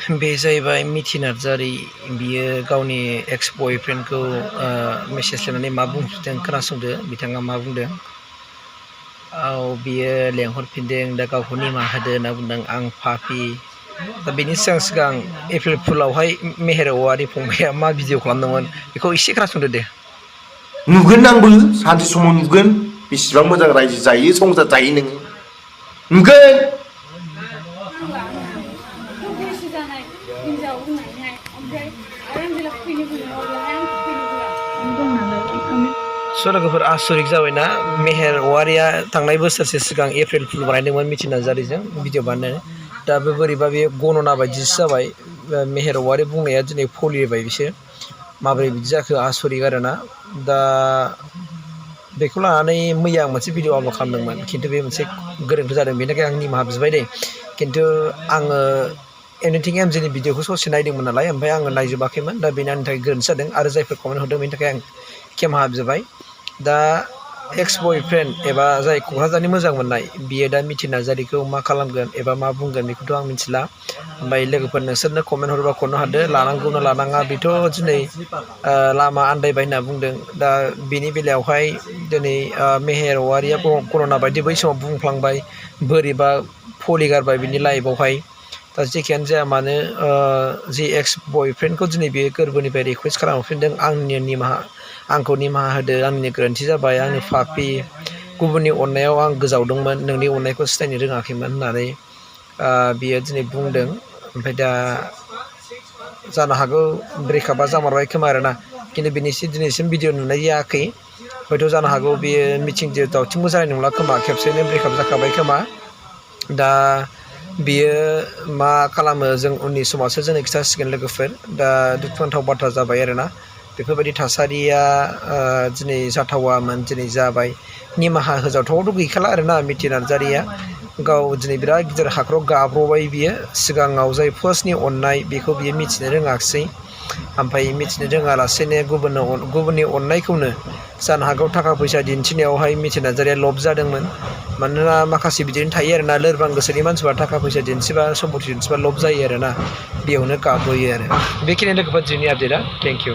बे जाहैबाय मिथि नार्जारि बियो गावनि एक्स बयफ्रेन्डखौ मेसेज लिरनानै मा बुंदों खोनासंदो बिथाङा मा बुंदों बियो लेंहरफिनदों दा गावखौ निमाहा होदो होनना बुंदों आं पापि दा बेनि सिगां एप्रिल फुलावहाय मेहेरावारि फंबाया मा भिडिअ खालामदोंमोन बेखौ एसे खोनासंदो दे नुगोन आंबो सानसे समाव नुगोन बेसेबां मोजां रायजो जायो संसार जायो नोङो नुगोन लोगोफोर आसरिक जाबायना मेहेरवारिया थांनाय बोसोरसे सिगां एप्रिल फुल बानायदोंमोन मिथि नार्जारिजों भिडिअ बानायनानै दा बे बोरैबा बे गनना बायदिसो जाबाय मेहेरवारि बुंनाया दिनै फलिबाय बिसोर माबोरै बिदि जाखो आसरिक आरोना दा बेखौ लानानै मैया आं मोनसे भिडिअ आपल'ड खालामदोंमोन खिन्थु बे मोनसे गोरोन्थि जादों बेनि थाखाय आं निमाहा बिबाय दे खिन्थु आङो एनिथिं एमजेनि भिडिअखौ ससे नायदोंमोन नालाय ओमफ्राय आङो नायजोबाखैमोन दा बेनि आंनि थाखाय गोरोन्थि जादों आरो जायफोर कमेन्ट हरदों बेनि थाखाय आं निमाहा बिबाय दा एक्स बयफ्रेन्ड एबा जाय क'क्राझारनि मोजां मोननाय बियो दा मिथि नार्जारिखौ मा खालामगोन एबा मा बुंगोन बेखौथ' आं मिथिला ओमफ्राय लोगोफोर नोंसोरनो कमेन्ट हरबा खरनो हादो लानांगौना लानाङा बेथ' दिनै लामा आन्दायबाय होनना बुंदों दा बेनि बेलायावहाय दिनै मेहेरवारिया कर'ना बायदि बै समाव बुंफ्लांबाय बोरैबा फलिगारबाय बिनि लाइफआवहाय दा जेखियानो जाया मानो जि एक्स बयफ्रेन्डखौ दिनै बे गोरबोनिफ्राय रिकुवेस्ट खालामहरफिनदों आंखौ निमाहा होदो आंनि गोरोन्थि जाबाय आंनि पापि गुबुननि अननायाव आं गोजावदोंमोन नोंनि अननायखौ सिनायनो रोङाखैमोन होननानै बियो दिनै बुंदों ओमफ्राय दा जानो हागौ ब्रेकआपआ जामारबाय खोमा आरोना खिन्थु दिनैसिम भिडिअ नुनाय जायाखै हयथ' जानो हागौ बेयो मिथिं दावथिंबो जानाय नंला खोमा खेबसेनो ब्रेकआप जाखाबाय खोमा दा बियो मा खालामो जों उननि समावसो जोंनो खिथासिगोन लोगोफोर दा दुखुनांथाव बाथ्रा जाबाय आरोना बेफोरबायदि थासारिया दिनै जाथावामोन दिनै जाबाय निमाहा होजावथावाथ' गैखाला आरोना मिथि नार्जारिया गाव दिनै बिराद गिदिर हाखराव गाब्र'बाय बियो सिगाङाव जाय फार्स्टनि अननाय बेखौ बियो मिथिनो रोङाखिसै ओमफ्राय मिथिनो रोङालासेनो गुबुननि अननायखौनो जानो हागौ थाखा फैसा दिन्थिनायावहाय मिथि नार्जारिया लब जादोंमोन मानोना माखासे बिदिनो थायो आरोना लोरबां गोसोनि मानसिफ्रा थाखा फैसा दिन्थिबा सम्पति दिन्थिबा लब जायो आरोना बेयावनो गाब्र'यो आरो बेखिनि लोगोफोर दिनैनि आपडेटआ थेंक इउ